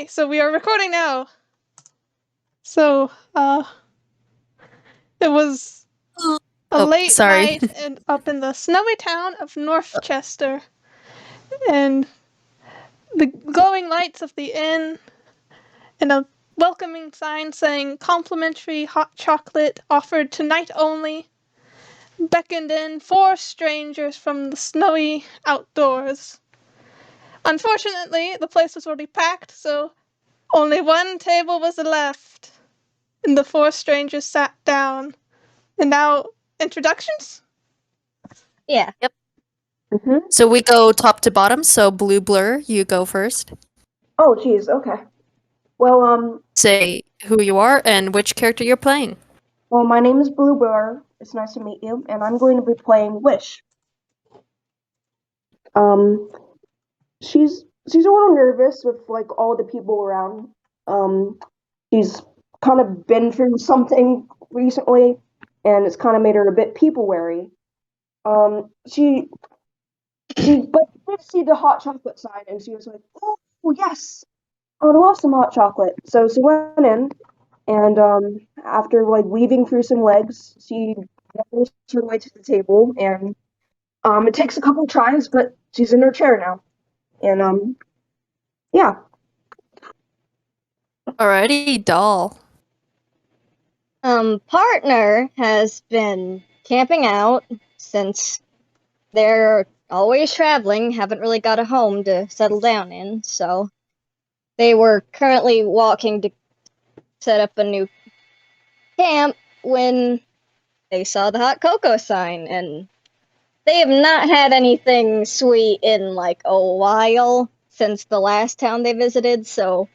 Okay, so we are recording now. So, it was a late night up in the snowy town of Northchester, and the glowing lights of the inn, and a welcoming sign saying complimentary hot chocolate offered tonight only, beckoned in 4 strangers from the snowy outdoors. Unfortunately, the place was already packed, so only one table was left, and the 4 strangers sat down. And now, introductions? Yeah. Yep. Mm-hmm. So we go top to bottom, so BlueBlur, you go first. Oh, geez, okay. Well, Say who you are and which character you're playing. well, my name is BlueBlur. It's nice to meet you, and I'm going to be playing Wish. She's a little nervous with like all the people around. She's kind of been through something recently, and it's kind of made her a bit people wary. She but did see the hot chocolate sign, and she was like, "Oh yes, I would love some hot chocolate." So she went in, and after like weaving through some legs, she navigates her way to the table, and it takes a couple tries, but she's in her chair now, and yeah. Alrighty, doll. Partner has been camping out since they're always traveling, haven't really got a home to settle down in, so they were currently walking to set up a new camp when they saw the hot cocoa sign, and they have not had anything sweet in like a while since the last town they visited, so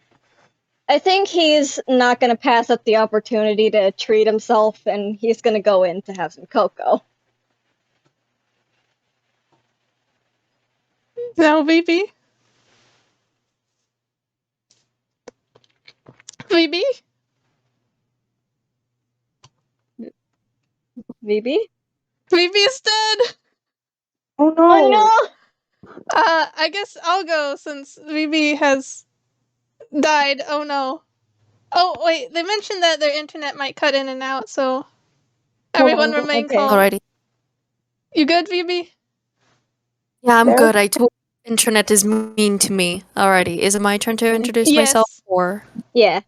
I think he's not going to pass up the opportunity to treat himself, and he's going to go in to have some cocoa. Now, Phoebe? Phoebe? Maybe? Phoebe is dead! Oh no! Oh no! I guess I'll go since Phoebe has died. Oh no. Oh, wait, they mentioned that their internet might cut in and out, so everyone remain okay. calm. Alrighty. You good, Phoebe? Yeah, I'm There? good. I told internet is mean to me. Alrighty, is it my turn to introduce Yes. myself or Yeah.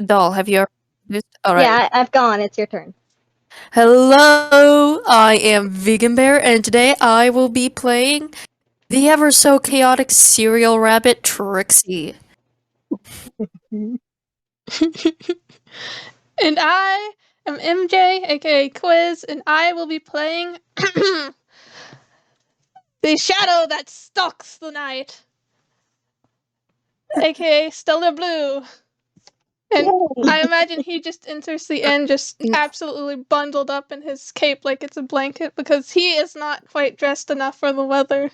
doll? Have you already introduced? Alright. Yeah, I've gone. It's your turn. Hello, I am Vegan Bear, and today I will be playing the ever so chaotic cereal rabbit Trixie. And I am MJ, aka Quiz, and I will be playing the shadow that stalks the night, aka Stellar Blue. And I imagine he just enters the inn just absolutely bundled up in his cape like it's a blanket because he is not quite dressed enough for the weather.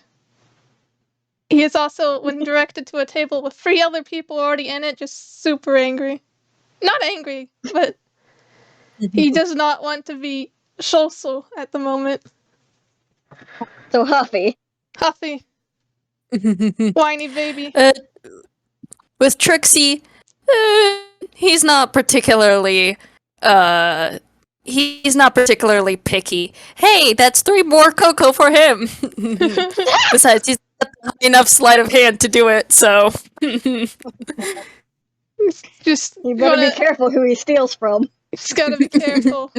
He is also, when directed to a table with 3 other people already in it, just super angry. Not angry, but he does not want to be social at the moment. So Huffy. Huffy. Whiny baby. With Trixie, he's not particularly picky. Hey, that's 3 more cocoa for him. Besides, he's got enough sleight of hand to do it, so Just You better be careful who he steals from. Just gotta be careful.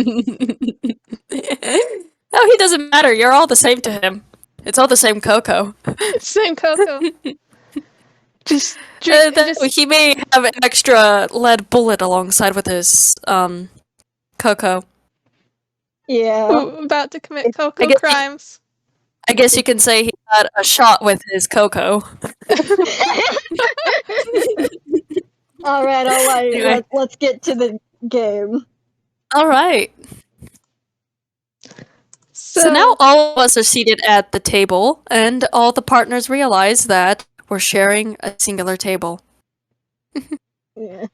Oh, he doesn't matter. You're all the same to him. It's all the same cocoa. Same cocoa. Just he may have an extra lead bullet alongside with his cocoa. Yeah. about to commit cocoa guess crimes. I guess you can say he had a shot with his cocoa. Alright, Anyway. let's get to the game. Alright. So now all of us are seated at the table, and all the partners realize that we're sharing a singular table. Yeah.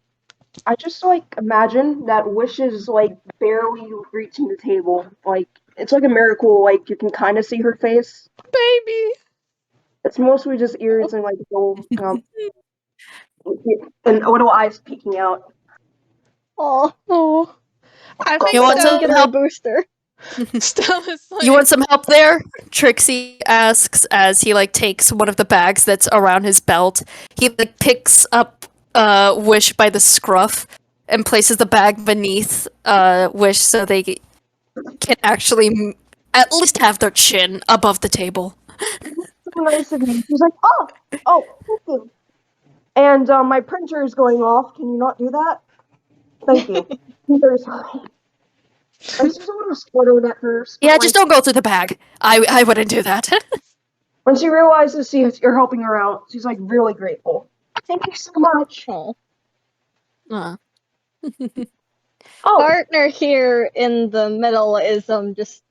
I just like imagine that Wish is like barely reaching the table. Like it's like a miracle. Like you can kind of see her face. Baby. It's mostly just ears and like little and little eyes peeking out. Oh. I think You want Stella, some get her a help? booster. Stella's like, You want some help there? Trixie asks as he like takes one of the bags that's around his belt. He like picks up Wish by the scruff and places the bag beneath Wish so they can actually at least have their chin above the table. So nice of you. She's like, thank you. And my printer is going off. Can you not do that? Thank you. I'm very sorry. And she's a little startled at first. Yeah, But, just don't go through the bag. I wouldn't do that. when she realizes you're helping her out, she's like really grateful. Thank you so much. Oh. Uh, Partner here in the middle is just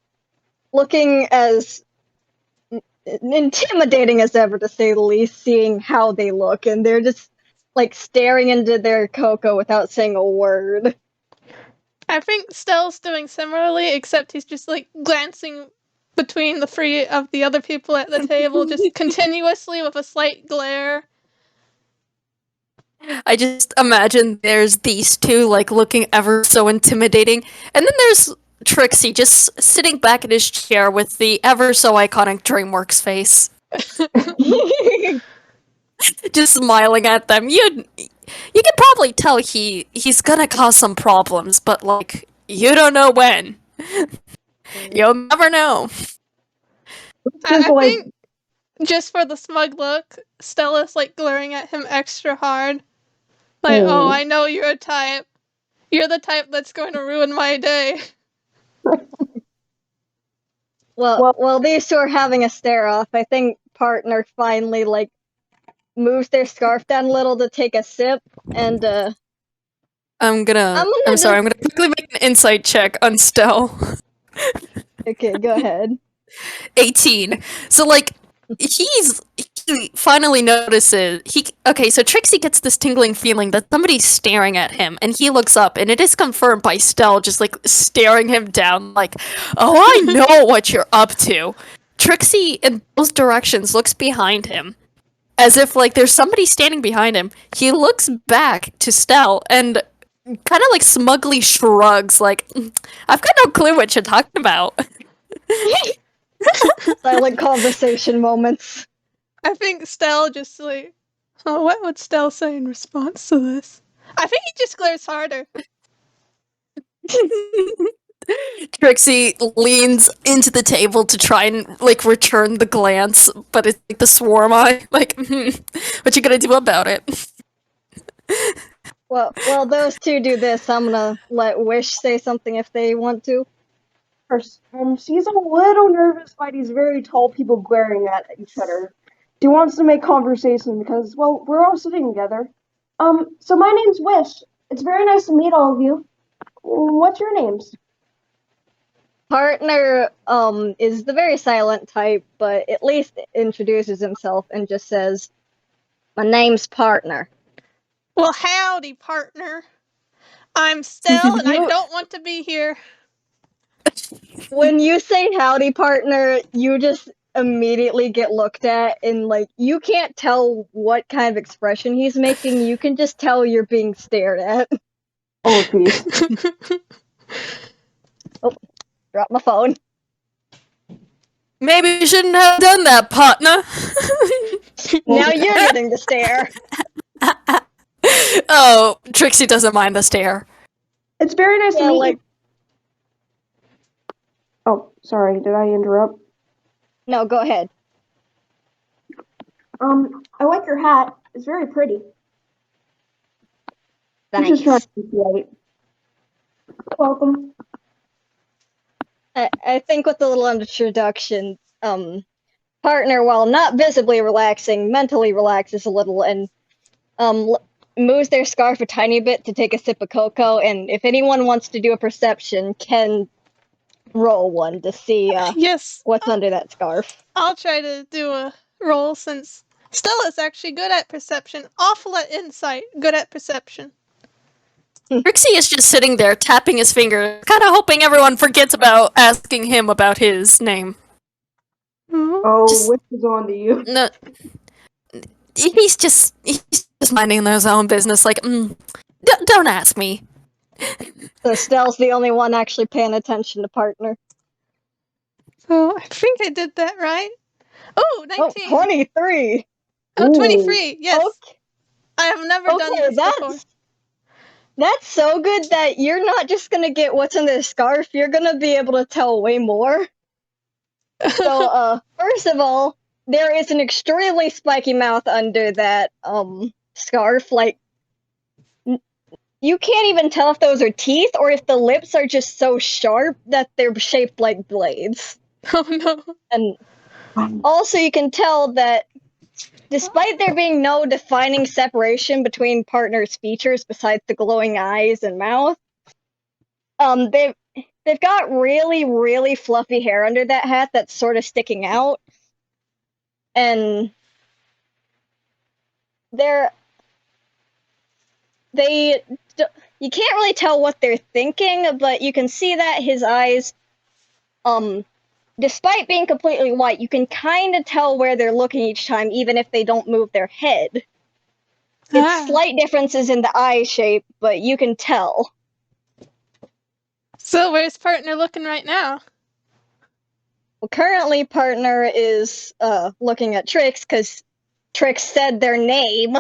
looking as intimidating as ever, to say the least, seeing how they look, and they're just like staring into their cocoa without saying a word. I think Stella's doing similarly, except he's just like glancing between the three of the other people at the table, just continuously with a slight glare. I just imagine there's these two like looking ever so intimidating, and then there's Trixie just sitting back in his chair with the ever so iconic DreamWorks face, just smiling at them. You can probably tell he's gonna cause some problems, but like you don't know when. You'll never know. I think just for the smug look, Stella's like glaring at him extra hard. Like, oh, I know you're a type. You're the type that's going to ruin my day. Well, these two are having a stare off. I think partner finally like moves their scarf down a little to take a sip, and I'm sorry, I'm gonna quickly make an insight check on Stell. Okay, go ahead. 18. So like he finally notices so Trixie gets this tingling feeling that somebody's staring at him, and he looks up, and it is confirmed by Stell just like staring him down like, oh, I know what you're up to. Trixie in both directions looks behind him as if like there's somebody standing behind him. He looks back to Stell and kind of like smugly shrugs like, I've got no clue what you're talking about. Silent conversation moments. I think Stell just like, oh, what would Stell say in response to this? I think he just glares harder. Trixie leans into the table to try and like return the glance, but it's like the swarm eye. Like, what you gonna do about it? Well, while those two do this, I'm gonna let Wish say something if they want to. She's a little nervous by these very tall people glaring at each other. She wants to make conversation because, well, we're all sitting together. So my name's Wish. It's very nice to meet all of you. What's your names? Partner is the very silent type, but at least introduces himself and just says, "My name's Partner." Well, howdy, partner. I'm Stell, and I don't want to be here. When you say howdy, partner, you just immediately get looked at, and like you can't tell what kind of expression he's making. You can just tell you're being stared at. Oh, jeez. Oh, drop my phone. Maybe you shouldn't have done that, partner. Now you're getting the stare. Oh, Trixie doesn't mind the stare. It's very nice to meet you. Oh, sorry, did I interrupt? No, go ahead. I like your hat. It's very pretty. Thanks. I'm just trying to be polite. Welcome. I think with the little introduction, partner, while not visibly relaxing, mentally relaxes a little and moves their scarf a tiny bit to take a sip of cocoa. And if anyone wants to do a perception, can roll one to see yes, what's under that scarf. I'll try to do a roll since Stella's actually good at perception. Awful at insight, good at perception. Trixie is just sitting there tapping his finger, kind of hoping everyone forgets about asking him about his name. Oh, Just- which is on to you? No, he's just minding his own business. Like, don't ask me. So Stell's the only one actually paying attention to partner. So I think I did that right. Oh, 19. 23! Oh, 23. Yes. Okay, I have never done this before. That's so good that you're not just gonna get what's in the scarf, you're gonna be able to tell way more. So, first of all, there is an extremely spiky mouth under that, scarf. Like, you can't even tell if those are teeth or if the lips are just so sharp that they're shaped like blades. Oh no. And also, you can tell that despite there being no defining separation between partners' features besides the glowing eyes and mouth, they've got really, really fluffy hair under that hat that's sort of sticking out. And you can't really tell what they're thinking, but you can see that his eyes, despite being completely white, you can kind of tell where they're looking each time, even if they don't move their head. It's slight differences in the eye shape, but you can tell. So where's partner looking right now? Well, currently partner is looking at Trix because Trix said their name.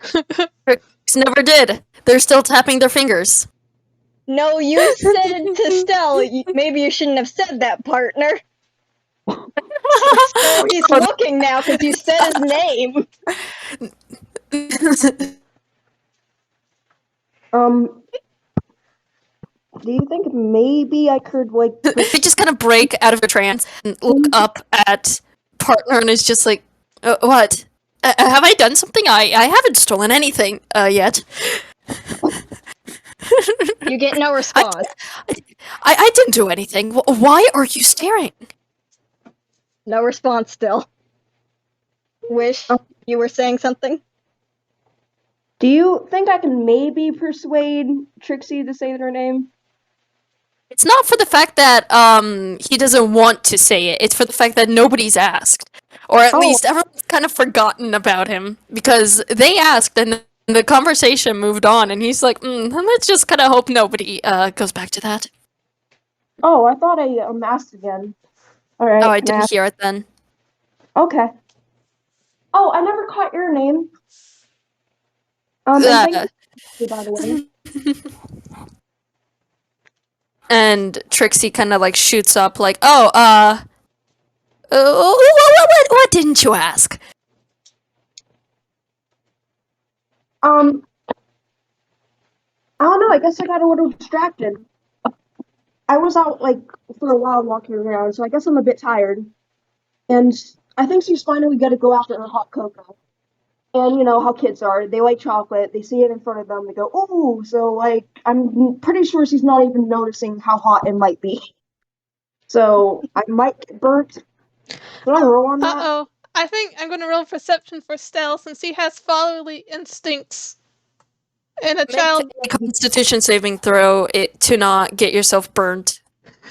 Trix never did. They're still tapping their fingers. No, you said to Stell, maybe you shouldn't have said that, partner. So he's looking now because you said his name. Do you think maybe I could like? They just kind of break out of their trance and look up at partner and is just like, "What? Have I done something? I haven't stolen anything yet." You get no response. I didn't do anything. Why are you staring? No response still. Wish you were saying something? Do you think I can maybe persuade Trixie to say their name? It's not for the fact that he doesn't want to say it. It's for the fact that nobody's asked, or at least everyone's kind of forgotten about him because they asked and the conversation moved on, and he's like, "Let's just kind of hope nobody goes back to that." Oh, I thought I asked again. All right. Oh, I didn't hear it then. Okay. Oh, I never caught your name. And thank you, by the way. And Trixie kind of like shoots up, like, what didn't you ask? I don't know. I guess I got a little distracted. I was out like for a while walking around, so I guess I'm a bit tired. And I think she's finally gonna go after her hot cocoa. And you know how kids are. They like chocolate. They see it in front of them. They go, ooh. So, like, I'm pretty sure she's not even noticing how hot it might be. So, I might get burnt. Should I roll on that? Uh-oh. I think I'm going to roll perception for Stell since he has fatherly instincts. And a child... Make a constitution saving throw to not get yourself burnt.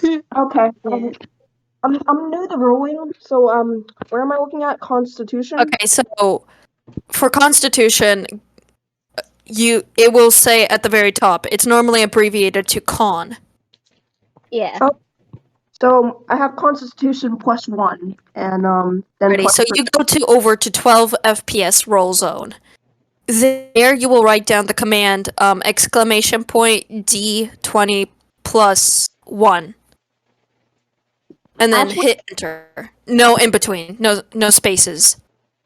Okay. I'm new to rolling. So, where am I looking at? Constitution? Okay, so... For Constitution, it will say at the very top. It's normally abbreviated to Con. Yeah. Oh, so I have Constitution +1, and then. Ready? So you go over to 12 FPS roll zone. There you will write down the command D20 +1, and then hit enter. No in between. No spaces.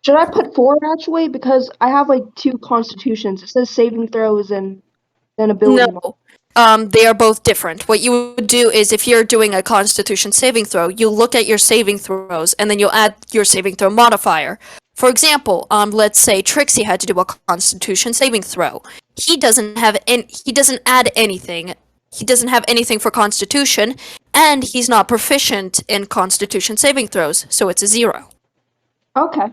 Should I put 4 actually? Because I have like 2 constitutions. It says saving throws and then ability. No. They are both different. What you would do is if you're doing a constitution saving throw, you look at your saving throws and then you'll add your saving throw modifier. For example, let's say Trixie had to do a constitution saving throw. He doesn't add anything. He doesn't have anything for constitution, and he's not proficient in constitution saving throws, so it's a 0. Okay.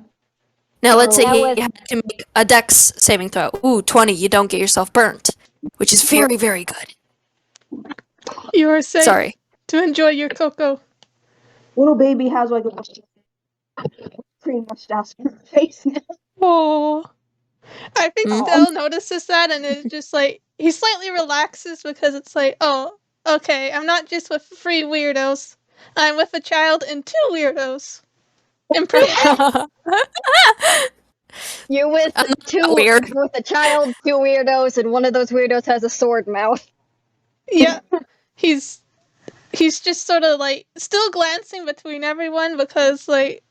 Now, let's say he had to make a dex saving throw. Ooh, 20, you don't get yourself burnt. Which is very, very good. You are safe Sorry. to enjoy your cocoa. Little baby has like a cream mustache in her face now. Oh. I think Mm. Stell notices that and it's just like he slightly relaxes because it's like, oh, okay, I'm not just with three weirdos. I'm with a child and two weirdos. Impressive. You with I'm not two weird. with a child, two weirdos, and one of those weirdos has a sword mouth. Yeah. He's just sort of like still glancing between everyone because like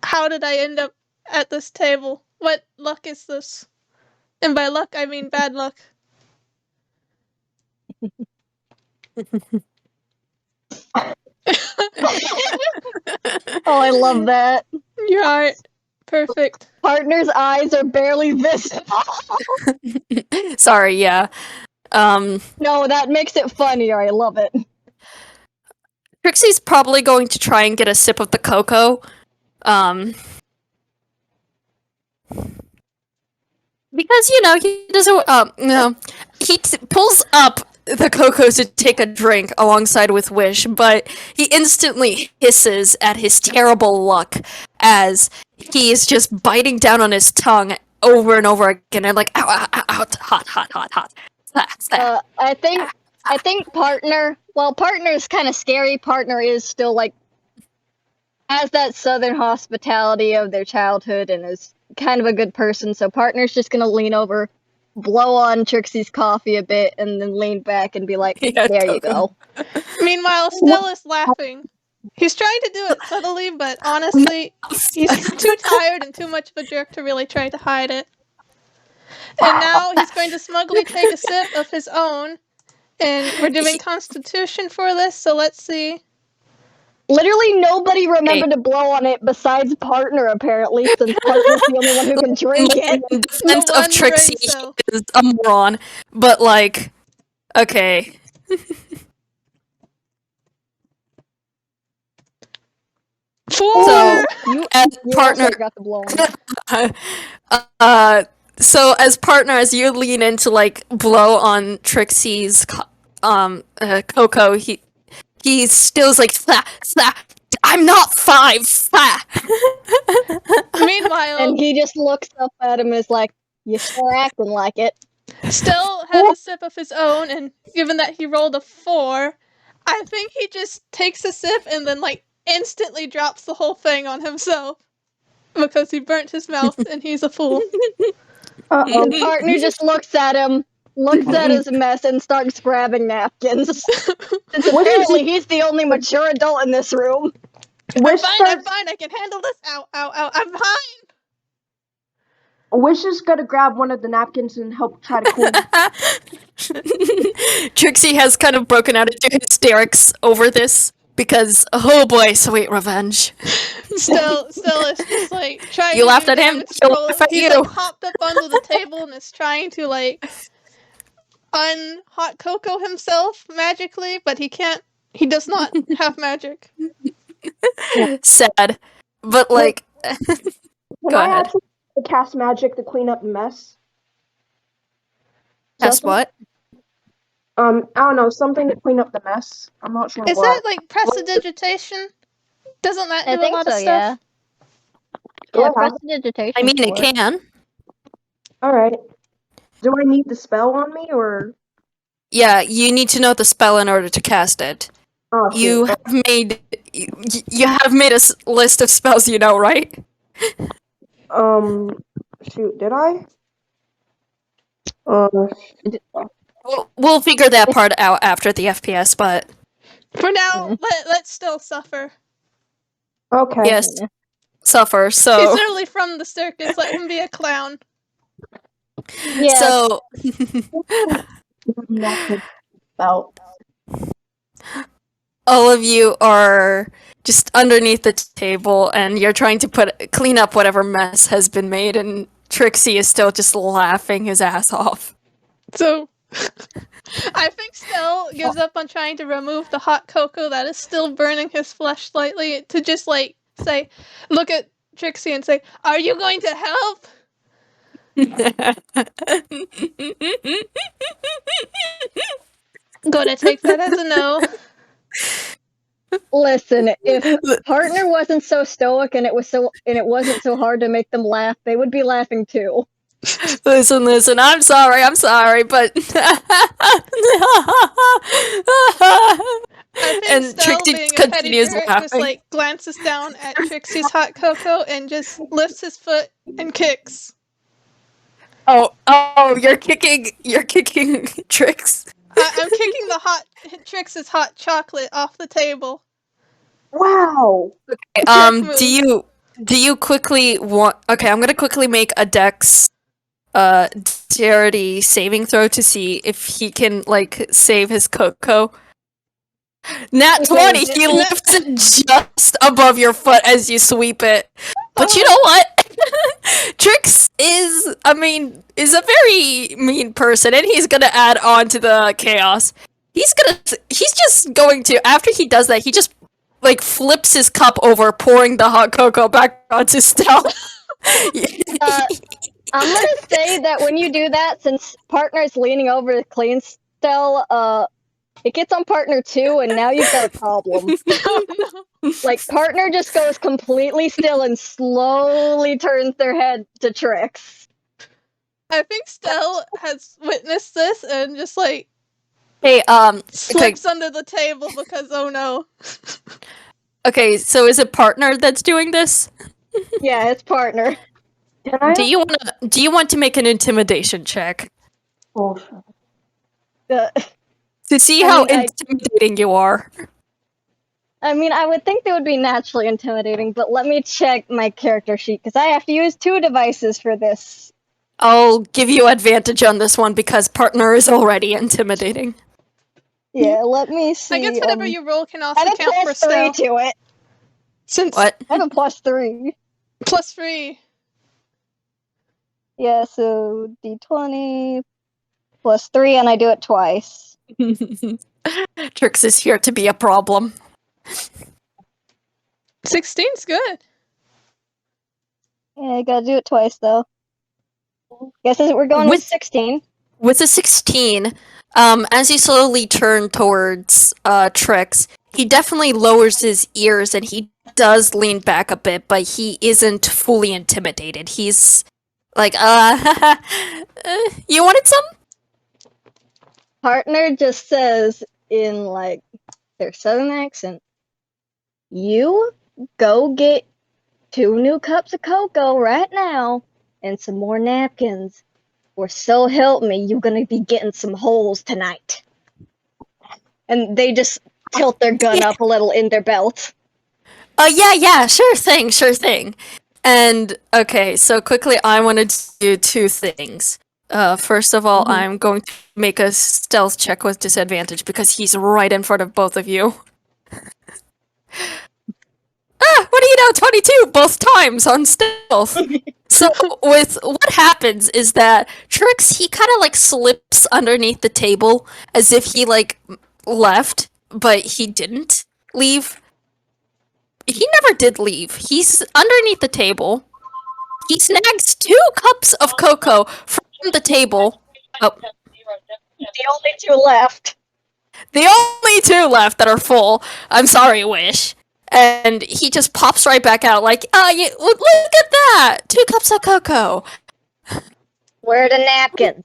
how did I end up at this table? What luck is this? And by luck I mean bad luck. Oh, I love that. You're right. Perfect. Partner's eyes are barely visible. Sorry, yeah. No, that makes it funnier. I love it. Trixie's probably going to try and get a sip of the cocoa. Because, he doesn't, he pulls up the cocoa to take a drink alongside with Wish, but he instantly hisses at his terrible luck as he is just biting down on his tongue over and over again, and like, ow, ow, ow, ow, hot, hot, hot, hot. I think Partner's kind of scary. Partner is still like has that southern hospitality of their childhood and is kind of a good person. So Partner's just gonna lean over, blow on Trixie's coffee a bit, and then lean back and be like, Yeah, "There you go." Meanwhile, Stell is laughing. He's trying to do it subtly, but honestly, he's too tired and too much of a jerk to really try to hide it. And now he's going to smugly take a sip of his own. And we're doing Constitution for this, so let's see. Literally nobody remembered to blow on it besides Partner, apparently, since Partner's the only one who can drink it. In defense The of one Trixie, brain cell. he is a moron, but like, okay. 4! So, You as partner, also got the blow on it. so as partner, as you lean in to like blow on Trixie's cocoa, he still's like, "Slah, slah, I'm not 5, slah." Meanwhile, And he just looks up at him and is like, "You sure acting like it." Stell has a sip of his own, and given that he rolled a 4, I think he just takes a sip and then like instantly drops the whole thing on himself. Because he burnt his mouth and he's a fool. And Partner just looks at him, looks at his mess, and starts grabbing napkins. Since apparently he's the only mature adult in this room. I'm fine, I can handle this. Ow, ow, ow, I'm fine! Wish is gonna grab one of the napkins and help try to cool Trixie has kind of broken out into hysterics over this because, oh boy, sweet revenge. Still is just like trying You to laughed do at him, damage he'll control. laugh at He's you. like hopped up onto the table and is trying to like unhot cocoa himself magically, but he can't. He does not have magic. Sad. But like, Can go I ahead. actually cast magic to clean up the mess? Guess what? I don't know, something to clean up the mess. I'm not sure Is what. that like prestidigitation? Doesn't that do a lot of stuff? Yeah. Yeah. Yeah, prestidigitation. I mean, it can. Alright. Do I need the spell on me, or? Yeah, you need to know the spell in order to cast it. Oh, shoot. You have made a list of spells you know, right? Shoot, did I? We'll figure that part out after the FPS, but For now, let's still suffer. Okay. yes, suffer. He's So, literally from the circus. Let him be a clown. Yeah. so About. all of you are just underneath the table, and you're trying to clean up whatever mess has been made, and Trixie is still just laughing his ass off. So, I think Stell gives up on trying to remove the hot cocoa that is still burning his flesh slightly to just like say, look at Trixie and say, "Are you going to help?" Gonna take that as a no. Listen, if partner wasn't so stoic and it wasn't so hard to make them laugh, they would be laughing too. Listen, I'm sorry, but I think and Stell, Trixie being just a petty continues jerk, just laughing. like glances down at Trixie's hot cocoa and just lifts his foot and kicks. Oh, you're kicking Trix. I'm kicking Trix's hot chocolate off the table. Wow. Jerk move. Do you quickly want? Okay, I'm gonna quickly make a Dex, dexterity saving throw to see if he can like save his cocoa. Nat 20, he lifts it just above your foot as you sweep it. But you know what? Trix is a very mean person, and he's gonna add on to the chaos. He's just going to, after he does that, he just like flips his cup over, pouring the hot cocoa back onto Stell. I'm gonna say that when you do that, since partner's leaning over to clean Stell, it gets on partner too, and now you've got a problem. Oh, no. Like, partner just goes completely still and slowly turns their head to Trix. I think Stell has witnessed this and just like Hey, slips under the table because oh no. Okay, so is it partner that's doing this? Yeah, it's partner. Can I? Do you want to make an intimidation check Oh, sure. to see how intimidating you are? I mean, I would think they would be naturally intimidating, but let me check my character sheet, because I have to use 2 devices for this. I'll give you advantage on this one because partner is already intimidating. Yeah, let me see. I guess whatever you roll can also I have a count for plus 3 Stell. to it. Since What? I have a plus 3. plus 3. Yeah, so d20 plus 3, and I do it twice. Trix is here to be a problem. 16's good. Yeah, I gotta do it twice, though. Guess we're going with 16. With a 16, as you slowly turn towards Trix, he definitely lowers his ears and he does lean back a bit, but he isn't fully intimidated. He's like, you wanted some? Partner just says in, like, their southern accent, you go get 2 new cups of cocoa right now and some more napkins, or so help me, you're gonna be getting some holes tonight. And they just tilt their gun up a little in their belt. Yeah, sure thing. And, okay, so quickly I want to do 2 things. First of all, I'm going to make a stealth check with disadvantage because he's right in front of both of you. What do you know? 22 both times on stealth. So with what happens is that Trix, he kind of like slips underneath the table as if he like left, but he didn't leave. He never did leave. He's underneath the table. He snags 2 cups of cocoa from the table. Oh. The only 2 left. The only 2 left that are full. I'm sorry, Wish. And he just pops right back out like, look at that! 2 cups of cocoa. Where are the napkins?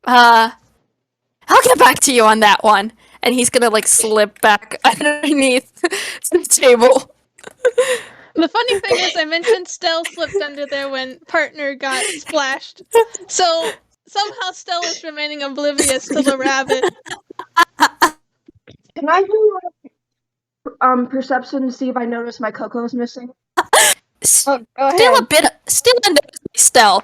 I'll get back to you on that one. And he's gonna like slip back underneath the table. The funny thing is I mentioned Stell slipped under there when partner got splashed. So somehow Stell is remaining oblivious to the rabbit. Can I do perception to see if I notice my cocoa's missing? Oh, go ahead. Still a notice Stell.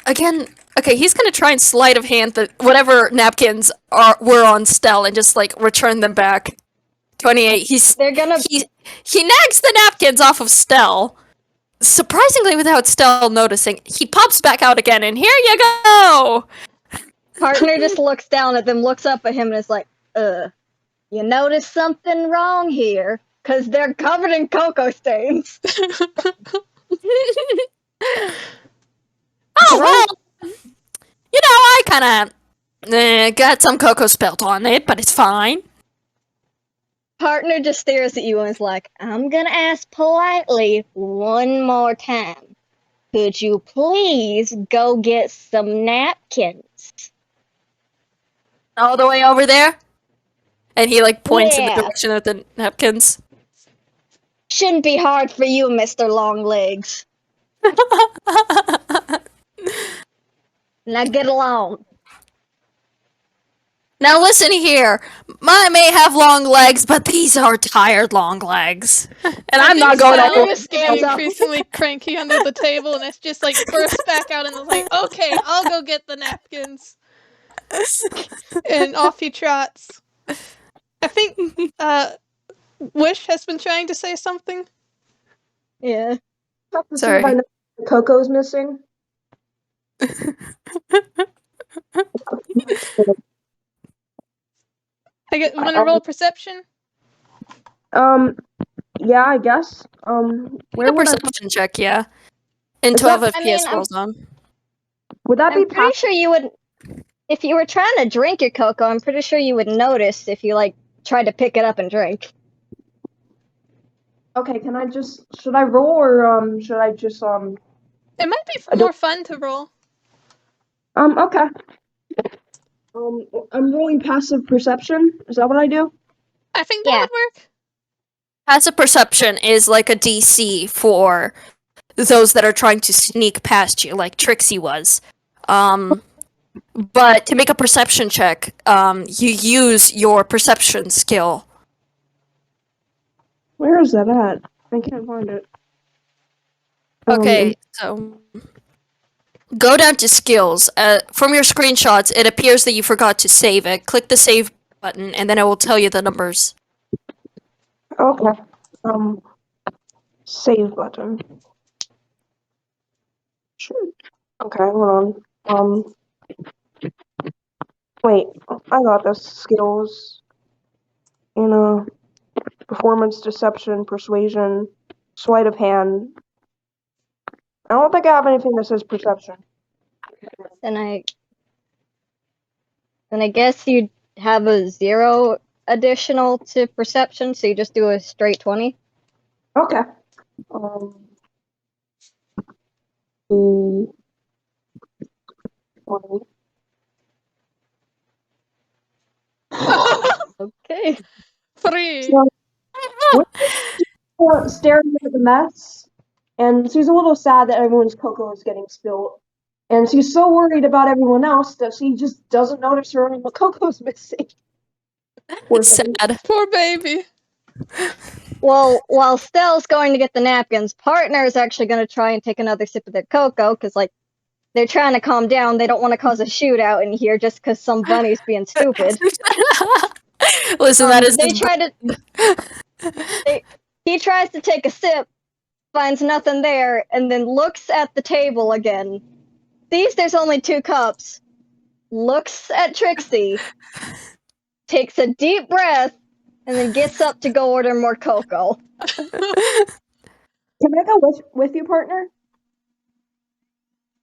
Again, okay, he's gonna try and sleight of hand the whatever napkins were on Stell and just like return them back. 28. He nags the napkins off of Stell. Surprisingly, without Stell noticing, he pops back out again, and here you go. Partner just looks down at them, looks up at him, and is like, you notice something wrong here? 'Cause they're covered in cocoa stains. Oh, well, you know, I kind of got some cocoa spilt on it, but it's fine. Partner just stares at you and is like, I'm gonna ask politely one more time. Could you please go get some napkins? All the way over there? And he like points in the Yeah. direction of the napkins. Shouldn't be hard for you, Mr. Longlegs. Now get along. Now listen here. I may have long legs, but these are tired long legs. And I'm not going Sal anywhere. is getting increasingly cranky under the table, and it's just like bursts back out and is like, okay, I'll go get the napkins. And off he trots. I think Wish has been trying to say something. Yeah. Check to see Sorry. if I know if Coco's missing. Want to roll perception? Yeah, I guess. Make a Where would I? perception check, yeah. In Is 12 that- FPS I'm- rolls on. Would that be I'm pretty sure you would. If you were trying to drink your cocoa, I'm pretty sure you would notice if you like tried to pick it up and drink. Okay, should I roll or should I just It might be I don't- more fun to roll. okay. I'm rolling passive perception. Is that what I do? I think that Yeah. would work. Passive perception is like a DC for those that are trying to sneak past you, like Trixie was. But to make a perception check, you use your perception skill. Where is that at? I can't find it. Okay, so go down to skills. From your screenshots, it appears that you forgot to save it. Click the save button, and then it will tell you the numbers. Okay. Save button. Sure. Okay, hold on. Wait, I got this. Skills. Performance, deception, persuasion, sleight of hand. I don't think I have anything that says perception. Then I guess you'd have a 0 additional to perception, so you just do a straight 20. Okay. The 20. Okay. 3. Staring at the mess, and she's a little sad that everyone's cocoa is getting spilled. And she's so worried about everyone else that she just doesn't notice her own cocoa's missing. Poor thing. Sad. Poor baby. Well, while Stell's going to get the napkins, Partner is actually going to try and take another sip of their cocoa, because, like, they're trying to calm down. They don't want to cause a shootout in here just because some bunny's being stupid. Listen, that is. He tries to take a sip, finds nothing there, and then looks at the table again. Sees there's only 2 cups. Looks at Trixie. Takes a deep breath, and then gets up to go order more cocoa. Can I go with you, partner?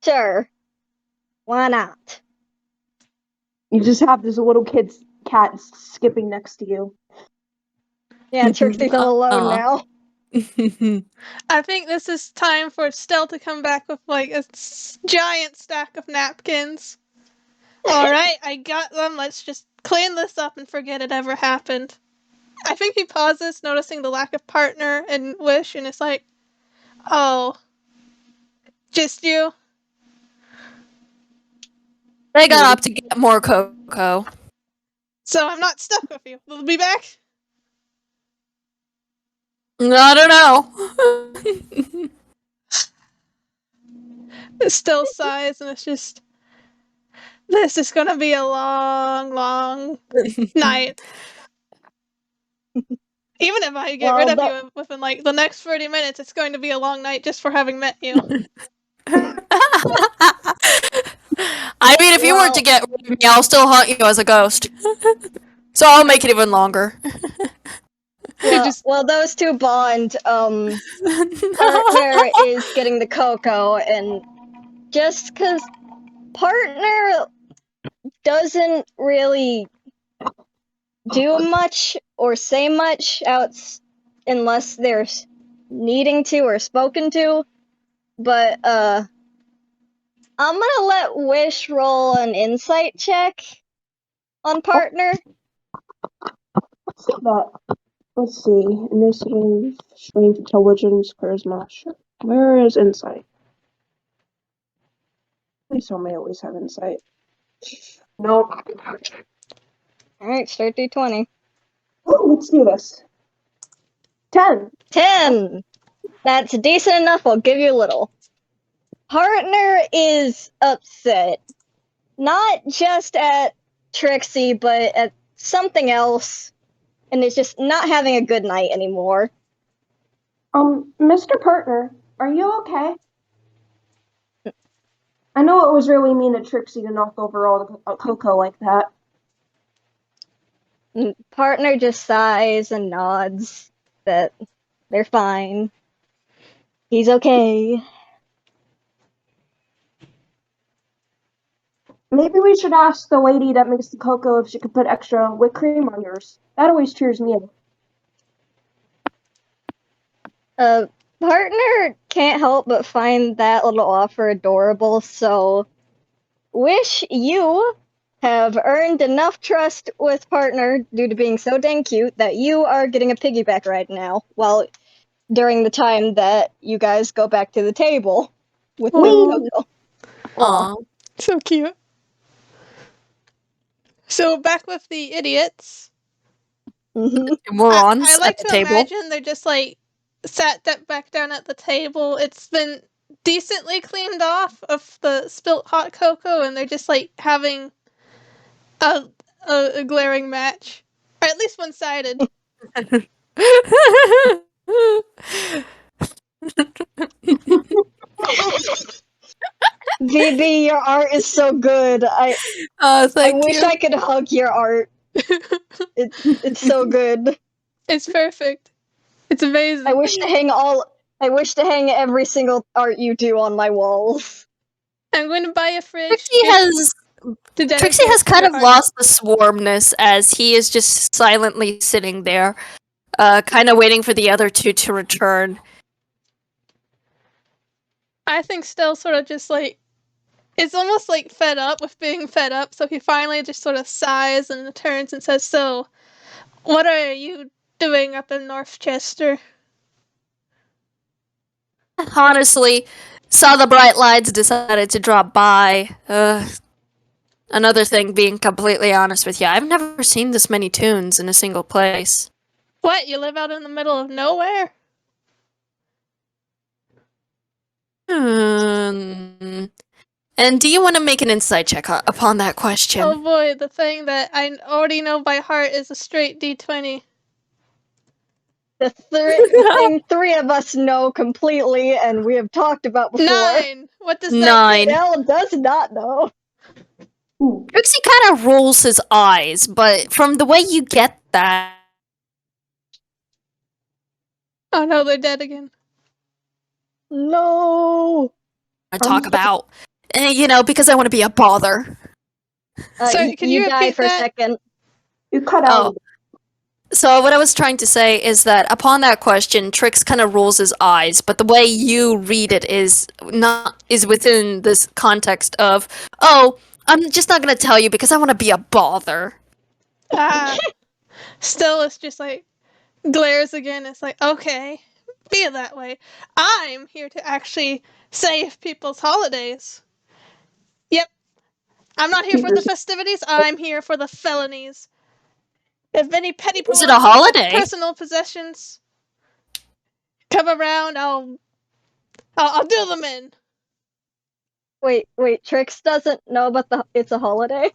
Sure. Why not? You just have this little cat skipping next to you. Yeah, Trixie's all alone now. I think this is time for Stell to come back with like a giant stack of napkins. Alright, I got them. Let's just clean this up and forget it ever happened. I think he pauses, noticing the lack of Partner and Wish, and it's like, oh, just you? They got up to get more cocoa. So I'm not stuck with you. We'll be back? I don't know. It still sighs, and it's just, this is gonna be a long, long night. Even if I get rid of you within like the next 30 minutes, it's going to be a long night just for having met you. I mean, if you were to get rid of me, I'll still haunt you as a ghost. So I'll make it even longer. Well, those 2 bond. Partner is getting the cocoa, and just because Partner doesn't really do much or say much unless they're needing to or spoken to. But I'm gonna let Wish roll an insight check on partner. Let's see. Initiative, strength, intelligence, charisma. Sure. Where is insight? Please tell me I always have insight. Nope. Alright, start D20. Oh, let's do this. 10. 10! That's decent enough, I'll give you a little. Partner is upset. Not just at Trixie, but at something else. And is just not having a good night anymore. Mr. Partner, are you okay? I know it was really mean of Trixie to knock over all the cocoa like that. And partner just sighs and nods that they're fine. He's okay. Maybe we should ask the lady that makes the cocoa if she could put extra whipped cream on yours. That always cheers me up. Partner can't help but find that little offer adorable, so Wish you have earned enough trust with partner due to being so dang cute that you are getting a piggyback ride now, while during the time that you guys go back to the table with the cocoa. Aw. So cute. So back with the idiots. Morons I like at the to table. imagine they're just like sat back down at the table. It's been decently cleaned off of the spilt hot cocoa, and they're just like having a glaring match, or at least one-sided. VB, your art is so good. I Thank wish you. I could hug your art. It's so good. It's perfect. It's amazing. I wish to hang every single art you do on my walls. I'm going to buy a fridge. Trixie has kind of lost the swarmness as he is just silently sitting there, kind of waiting for the other two to return. I think Stell sort of just like, it's almost like fed up with being fed up, so he finally just sort of sighs and turns and says, "So, what are you doing up in Northchester?" Honestly, saw the bright lights, decided to drop by. Another thing, being completely honest with you, I've never seen this many toons in a single place. What, you live out in the middle of nowhere? And do you want to make an insight check upon that question? Oh boy, the thing that I already know by heart is a straight D20. The thing three of us know completely, and we have talked about before. 9! What does that 9. do? Al does not know. Trixie kind of rolls his eyes, but from the way you get that... Oh no, they're dead again. No! talk about, because I want to be a bother. Sorry, can you die repeat for that? a second? You cut out. So what I was trying to say is that upon that question, Trix kind of rolls his eyes, but the way you read it is within this context of, oh, I'm just not gonna tell you because I want to be a bother. Still, it's just like glares again. It's like, okay, be it that way. I'm here to actually save people's holidays. Yep, I'm not here for the festivities. I'm here for the felonies. If any petty Is it a holiday? personal possessions come around, I'll do them in. Wait, Trix doesn't know about it's a holiday?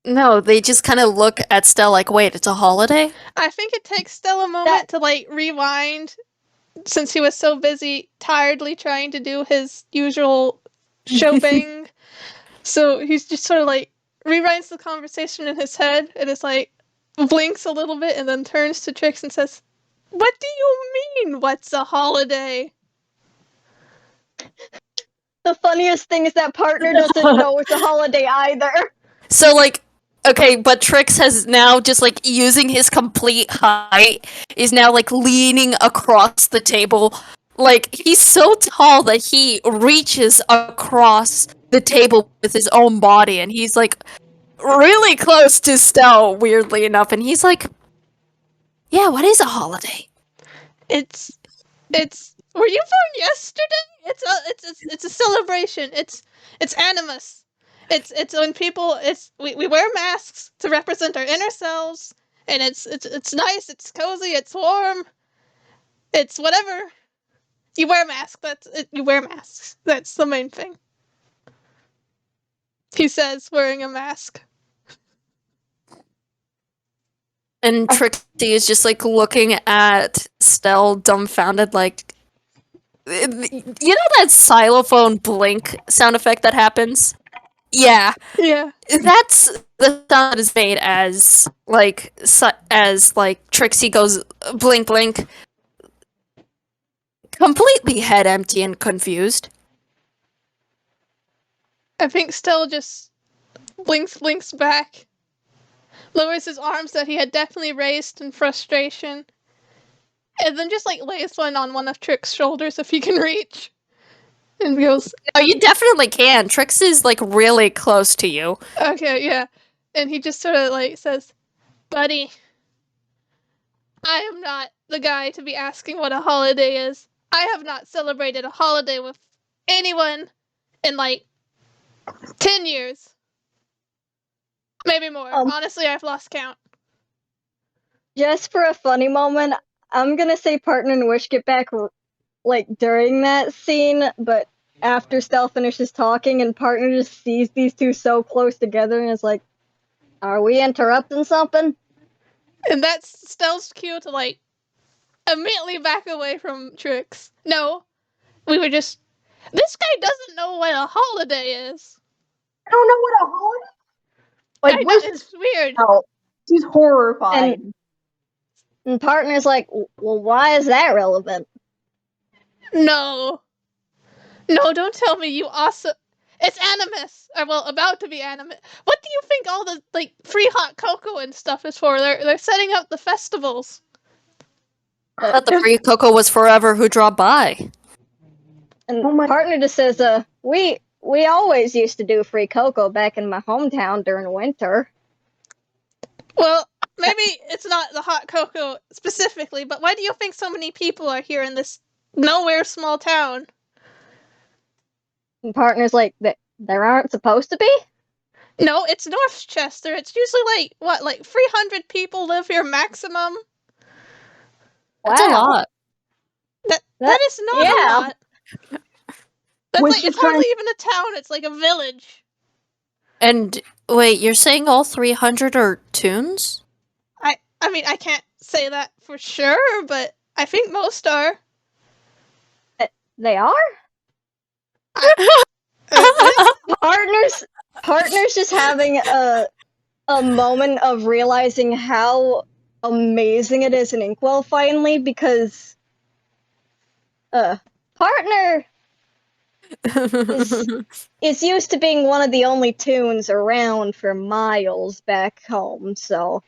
No, they just kind of look at Stell like, wait, it's a holiday? I think it takes Stell a moment to, like, rewind, since he was so busy tiredly trying to do his usual showbang. So he's just sort of, like, rewrites the conversation in his head, and it's like, blinks a little bit, and then turns to Trix and says, "What do you mean, what's a holiday?" The funniest thing is that partner doesn't know it's a holiday either. So, like, Okay, but Trix has now just like using his complete height is now like leaning across the table. Like he's so tall that he reaches across the table with his own body, and he's like really close to Stell, weirdly enough, and he's like, "Yeah, what is a holiday?" It's were you born yesterday? It's a celebration. It's Animus. It's when people we wear masks to represent our inner selves, and it's nice, it's cozy, it's warm. It's whatever. You wear masks. You wear masks. That's the main thing. He says, wearing a mask. And Trixie is just like looking at Stell dumbfounded, like, you know that xylophone blink sound effect that happens? Yeah. Yeah. That's the sound that is made as Trixie goes blink blink, completely head empty and confused. I think Stell just blinks back, lowers his arms that he had definitely raised in frustration, and then just like lays one on one of Trix's shoulders if he can reach, and goes, Oh, you definitely can. Trix is like really close to you. "Okay, yeah," and he just sort of like says, "Buddy, I am not the guy to be asking what a holiday is. I have not celebrated a holiday with anyone in like 10 years. Maybe more. Honestly, I've lost count." Just for a funny moment, I'm gonna say Partner and Wish get back like during that scene, but after Stell finishes talking and Partner just sees these two so close together and is like, "Are we interrupting something?" And that's Stell's cue to like immediately back away from Trix. No, we were just. This guy doesn't know what a holiday is. I don't know what a holiday. Like, I know, it's weird. She's horrified. And Partner's like, "Well, why is that relevant?" No, don't tell me you also. It's Animus, or well, about to be Animus. What do you think all the like free hot cocoa and stuff is for? They're setting up the festivals. I thought the free cocoa was forever who dropped by. And Partner just says, we always used to do free cocoa back in my hometown during winter." Well, maybe it's not the hot cocoa specifically, but why do you think so many people are here in this nowhere small town? And Partner's like, "There aren't supposed to be?" No, it's Northchester. It's usually like 300 people live here maximum? That's a lot. That is not a lot. That's like, it's hardly even a town, it's like a village. And wait, you're saying all 300 are toons? I mean, I can't say that for sure, but I think most are. They are? Partner's just having a moment of realizing how amazing it is in Inkwell finally, because Partner is used to being one of the only toons around for miles back home, so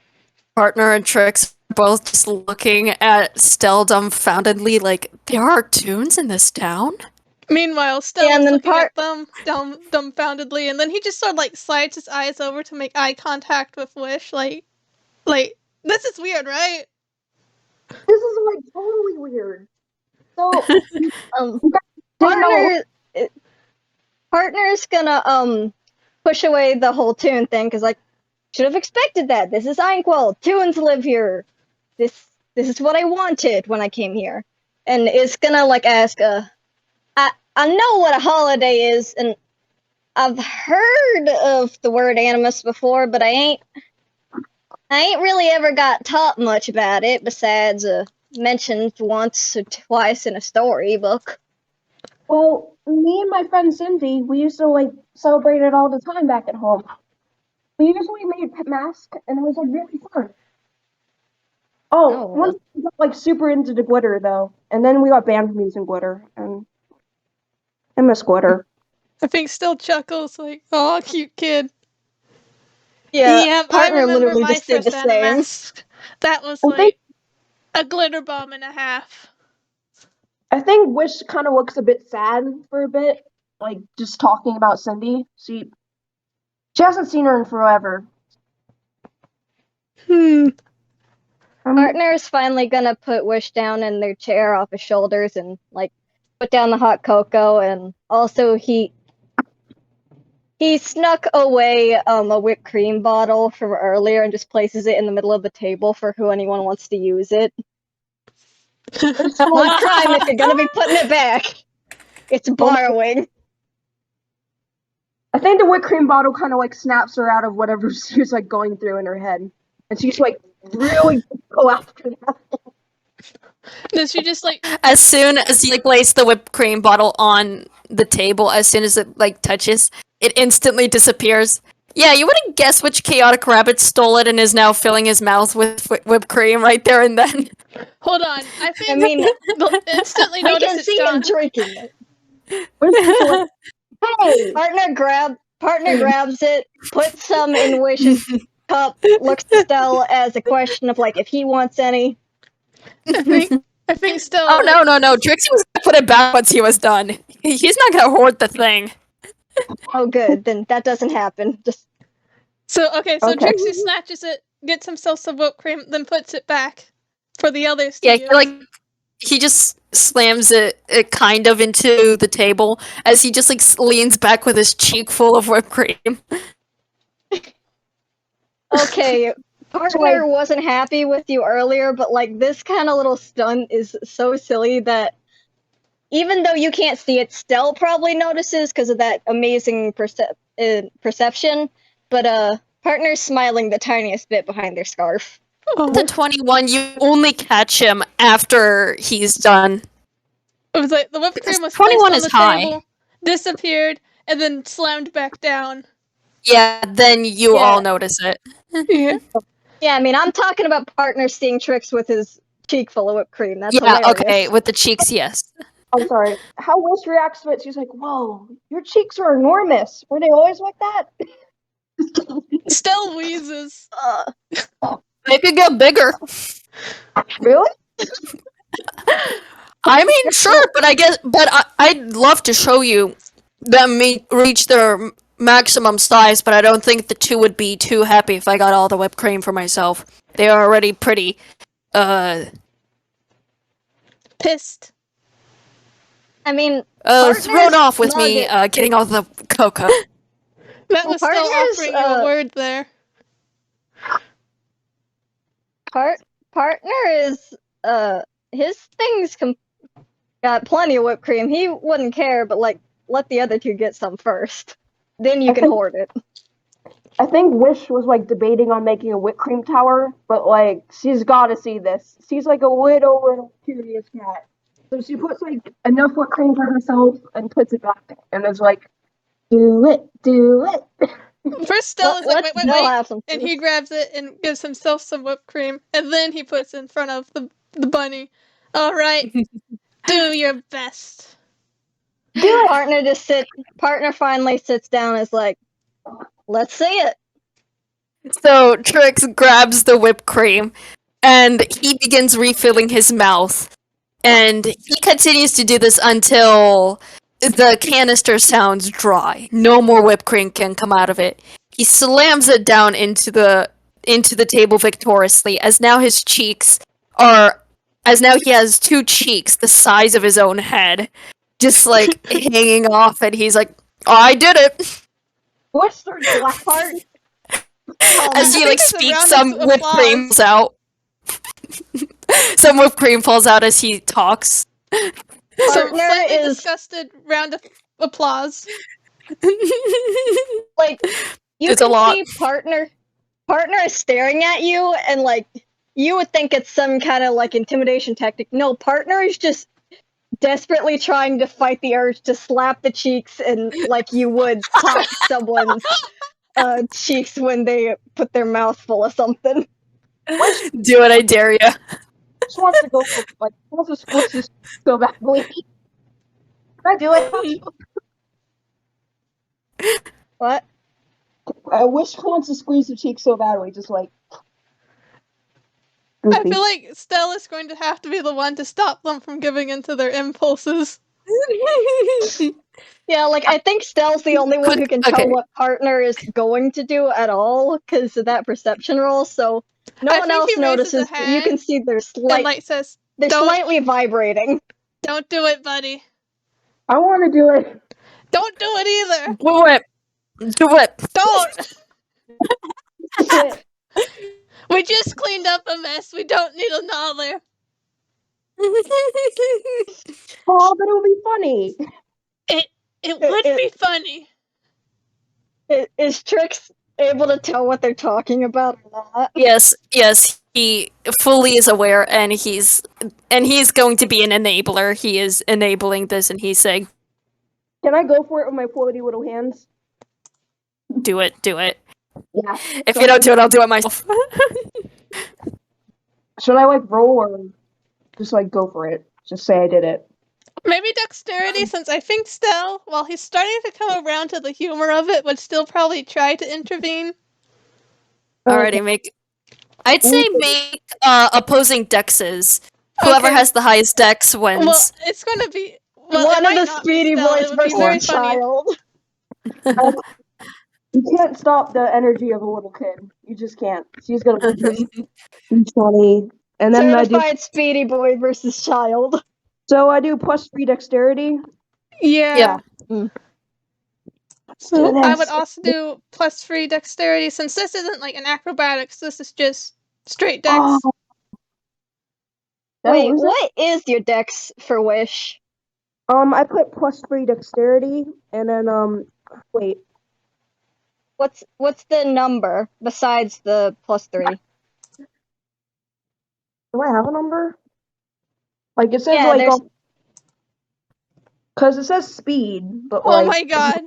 Partner and Trix are both just looking at Stell dumbfoundedly, like, there are toons in this town? Meanwhile, Stell is looking at them dumbfoundedly, and then he just sort of like slides his eyes over to make eye contact with Wish, like, this is weird, right? This is like totally weird. So, Partner's gonna push away the whole toon thing, because like, should have expected that. This is Inkwell. Toons live here. This is what I wanted when I came here. And it's gonna like ask, I know what a holiday is, and I've heard of the word animus before, but I ain't really ever got taught much about it, besides mentioned once or twice in a storybook. Well, me and my friend Cindy, we used to like celebrate it all the time back at home. We usually made masks, and it was like really fun. Once we got like super into the glitter though, and then we got banned from using glitter, and I miss glitter. I think Still chuckles like, "Oh, cute kid." Yeah, Yep, I partner remember literally my just did the first same. animask. That was I think a glitter bomb and a half. I think Wish kind of looks a bit sad for a bit, like just talking about Cindy. She hasn't seen her in forever. Partner's finally gonna put Wish down in their chair off his shoulders and like put down the hot cocoa, and also he snuck away a whipped cream bottle from earlier and just places it in the middle of the table for who anyone wants to use it. Not crime if you're gonna be putting it back. It's borrowing. I think the whipped cream bottle kind of like snaps her out of whatever she was like going through in her head, and she's like really go after that. Does she just like As soon as you like place the whipped cream bottle on the table, as soon as it like touches, it instantly disappears. Yeah, you wouldn't guess which chaotic rabbit stole it and is now filling his mouth with whipped cream right there and then. hold on? I think I mean, they'll instantly I notice can it's see him gone. drinking it. Like, hey, Partner grabs it, puts some in Wish's cup, looks to Stell as a question of like if he wants any. I think still. Oh no! Trixie was gonna put it back once he was done. He's not gonna hoard the thing. Oh, good. Then that doesn't happen. Just So Okay. Trixie snatches it, gets himself some whipped cream, then puts it back for the others to Yeah, use. he just slams it kind of into the table as he just like leans back with his cheek full of whipped cream. okay. Partner wasn't happy with you earlier, but like this kind of little stunt is so silly that even though you can't see it, Stell probably notices because of that amazing perception. But partner's smiling the tiniest bit behind their scarf. The 21, you only catch him after he's done. It was like the whipped cream was 21 placed is on the high. table, disappeared, and then slammed back down. Yeah, then you all notice it. Yeah. Yeah, I mean, I'm talking about partner seeing Tricks with his cheek full of whipped cream. That's Yeah, hilarious. okay, with the cheeks, yes. I'm sorry. How Wish reacts to it? She's like, "Whoa, your cheeks are enormous. Were they always like that?" Still wheezes. They could get bigger. Really? I mean, sure, but I'd love to show you them reach their maximum size, but I don't think the two would be too happy if I got all the whipped cream for myself. They are already pretty, Pissed. I mean, thrown off with me, getting all the cocoa. That was still partners, offering you a word there. Partner is his things got plenty of whipped cream. He wouldn't care, but like let the other two get some first. Then you can hoard it. I think Wish was like debating on making a whipped cream tower, but like she's got to see this. She's like a little curious cat. So she puts like enough whipped cream for herself and puts it back, and is like, "Do it." First, Stella is like, wait, have some and he grabs it and gives himself some whipped cream, and then he puts it in front of the bunny. All right, do your best. Partner finally sits down and is like, let's see it. So Trix grabs the whipped cream, and he begins refilling his mouth. And he continues to do this until the canister sounds dry. No more whipped cream can come out of it. He slams it down into the table victoriously, as now he has two cheeks the size of his own head, just like hanging off, and he's like, I did it! What's the black part? As he like there's a speaks, round some of whipped cream applause. falls out. Some whipped cream falls out as he talks. Some Partner slightly is disgusted round of applause. like, you It's a can lot. see partner is staring at you, and like you would think it's some kind of like intimidation tactic. No, partner is just desperately trying to fight the urge to slap the cheeks and like you would pop someone's cheeks when they put their mouth full of something. Do it, I dare you. She wants to go for like wants to squish this so badly. Can I do it? What? Wish wants to squeeze the cheek so badly, just like. I Goofy. feel like Stella is going to have to be the one to stop them from giving into their impulses. Yeah, like, I think Stell's the only one who can tell Okay. what partner is going to do at all, because of that perception roll, so no I one think else he raises a notices, but you can hand see they're and like says, they're "Don't, slightly vibrating. don't do it, buddy. I want to do it. Don't do it either. Do it. Do it. Don't. Shit. We just cleaned up a mess. We don't need another." Oh, but it would be funny. It would be funny. Is Trix able to tell what they're talking about or not? Yes, he fully is aware, and he's going to be an enabler. He is enabling this, and he's saying, Can I go for it with my floaty little hands? "Do it, do it. Yeah. If you don't do it, I'll do it myself." Should I like roll or just like go for it? Just say I did it. Maybe dexterity, since I think Stell, while he's starting to come around to the humor of it, would still probably try to intervene. Alrighty, make. I'd say make opposing dexes. Whoever Okay. has the highest dex wins. Well, it's going to be well, One it of might the not be Speedy Stell. Boys It would be versus very a funny. child. You can't stop the energy of a little kid. You just can't. She's gonna win this. It's funny. And then I do. Certified Speedy Boy versus child. So I do +3 dexterity. Yeah. Mm. So do I this. would also do +3 dexterity, since this isn't like an acrobatics. This is just straight dex. Oh. Did I Wait, lose it? what is your dex for Wish? I put +3 dexterity, and then wait. What's the number besides the +3? Do I have a number? Like it says Yeah, like there's because it says speed, but Oh like my god.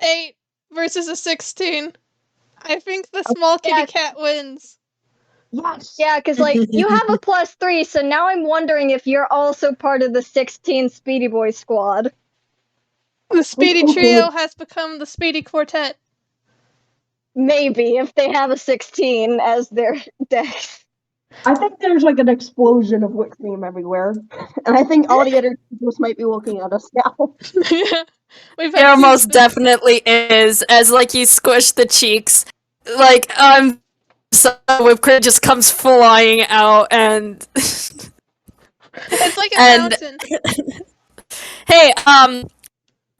8 versus a 16. I think the small kitty Yeah. cat wins. yes. yeah, because like you have a +3, so now I'm wondering if you're also part of the 16 Speedy Boy squad. The Speedy Okay. Trio has become the Speedy Quartet. Maybe if they have a 16 as their dex. I think there's like an explosion of whipped cream everywhere, and I think all the other people might be looking at us now. We've There had most pieces. definitely is, as like you squish the cheeks. Like, so whipped cream just comes flying out, and It's like a And- mountain. hey,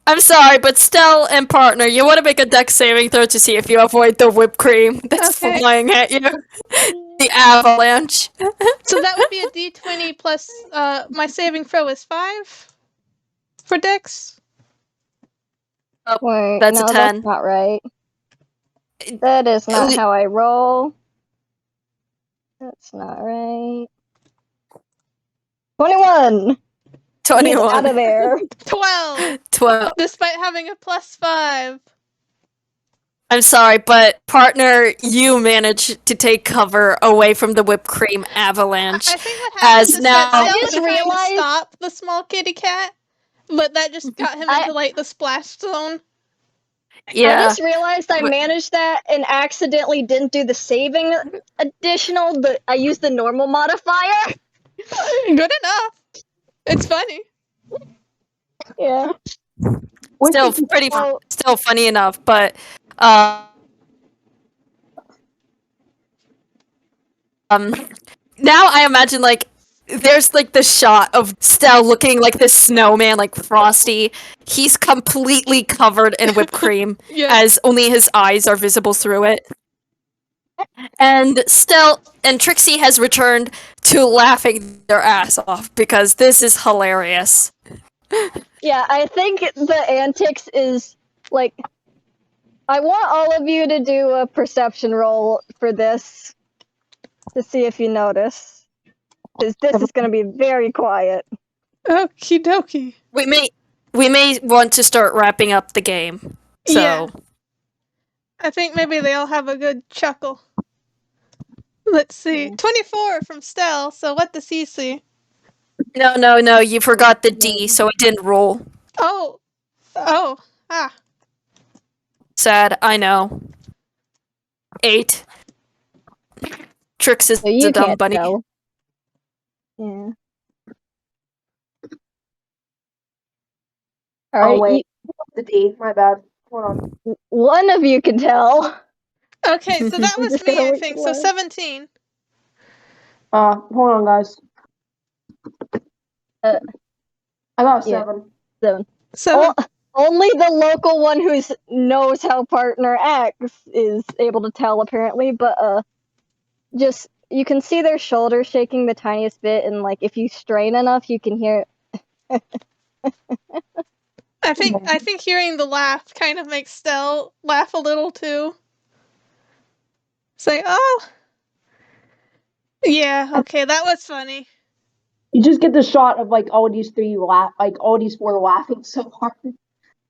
I'm sorry, but Stell and partner, you want to make a dex saving throw to see if you avoid the whipped cream that's Okay. flying at you. The avalanche. So that would be a d20 plus my saving throw is 5 for dex. Wait, That's a no, 10. that's not right. That is not how I roll. That's not right. 21! He's 21. out of there. 12 12. despite having a +5. I'm sorry, but partner, you managed to take cover away from the whipped cream avalanche. I think what happened As is now- that I Stell just was trying to realized- stop the small kitty cat, but that just got him into like the splash zone. I Yeah. just realized I But- managed that and accidentally didn't do the saving additional, but I used the normal modifier. Good enough. It's funny. Yeah. Still pretty, Well- still funny enough, but now I imagine like there's like the shot of Stell looking like this snowman, like Frosty. He's completely covered in whipped cream, Yeah. as only his eyes are visible through it. And Stell and Trixie has returned to laughing their ass off because this is hilarious. Yeah, I think the antics is like I want all of you to do a perception roll for this to see if you notice. Because this is going to be very quiet. Okie dokie. We may want to start wrapping up the game. So Yeah. I think maybe they all have a good chuckle. Let's see. 24 from Stell, so what does he see? no, you forgot the D, so it didn't roll. Oh. Oh. Ah. Sad, I know. 8. Trix is So you a dumb can't bunny. tell. Yeah. Oh Alright, wait, the D. My bad. Hold on. one of you can tell. Okay, so that We was just me, gotta I wait think. for So one. 17. Hold on, guys. Uh, I got yeah. 7. 7. 7. Only the local one who knows how partner acts is able to tell, apparently. But just you can see their shoulders shaking the tiniest bit, and like if you strain enough, you can hear. I think hearing the laugh kind of makes Stell laugh a little too. Say, oh, yeah, okay, that was funny. You just get the shot of like all these 4 laughing so hard,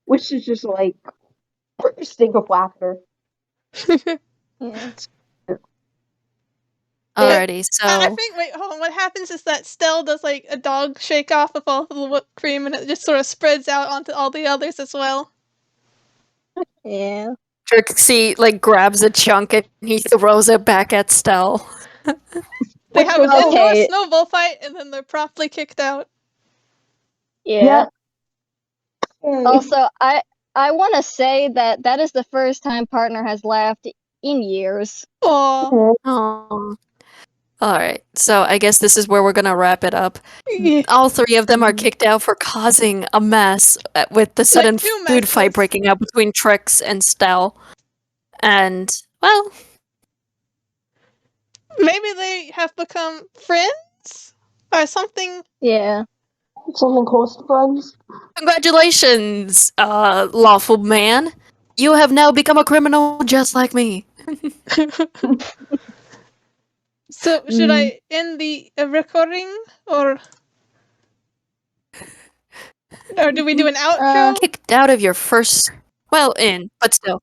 which is just like stink of laughter. Yeah. Alrighty, so I think, wait, hold on. What happens is that Stell does like a dog shake off of all the whipped cream, and it just sort of spreads out onto all the others as well. Yeah. Trixie like grabs a chunk and he throws it back at Stell. They Which have an goes indoor Okay. snowball fight, and then they're promptly kicked out. Yeah. Yay. Also, I want to say that is the first time partner has laughed in years. Aw. Oh. Alright, so I guess this is where we're gonna wrap it up. Yeah. All 3 of them are kicked out for causing a mess with the sudden two food fight messes. breaking out between Trix and Stell. And, well, Maybe they have become friends? Or something? Yeah. Something close to friends. congratulations, lawful man. You have now become a criminal just like me. So, should I end the recording? Or do we do an outro? Kicked out of your first. Well, in, but still.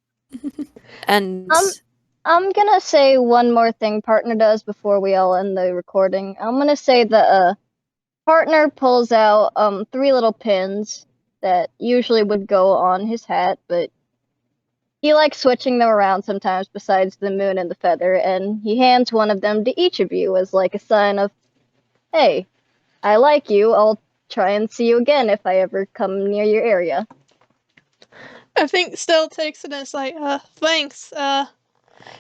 And. I'm gonna say one more thing partner does before we all end the recording. I'm gonna say that partner pulls out 3 little pins that usually would go on his hat, but he likes switching them around sometimes besides the moon and the feather, and he hands one of them to each of you as like a sign of, hey, I like you, I'll try and see you again if I ever come near your area. I think Stell takes it and is like, thanks.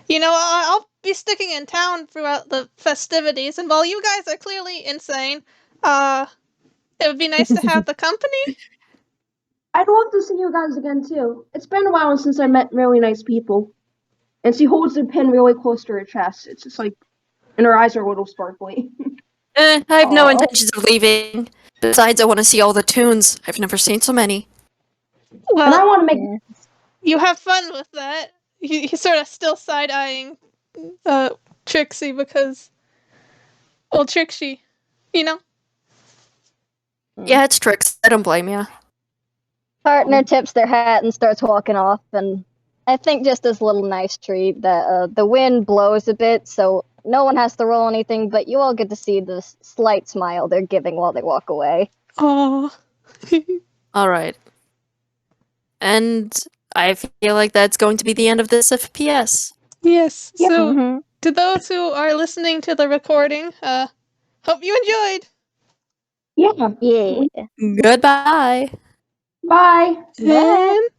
I'll be sticking in town throughout the festivities, and while you guys are clearly insane, it would be nice to have the company. I'd love to see you guys again too. It's been a while since I met really nice people. And she holds the pin really close to her chest. It's just like, and her eyes are a little sparkly. I have no Aw. intentions of leaving. Besides, I want to see all the toons. I've never seen so many. And I Well, want to make. Yeah. you have fun with that. He's sort of still side-eyeing Trixie because, well, Trixie, you know? Yeah, it's Trix. I don't blame you. Partner tips their hat and starts walking off, and I think just as a little nice treat that the wind blows a bit, so no one has to roll anything, but you all get to see the slight smile they're giving while they walk away. Oh. Alright. And I feel like that's going to be the end of this FPS. Yes, Yeah. so Mm-hmm. to those who are listening to the recording, hope you enjoyed. Yeah. Yeah. Goodbye. Bye. Bye. And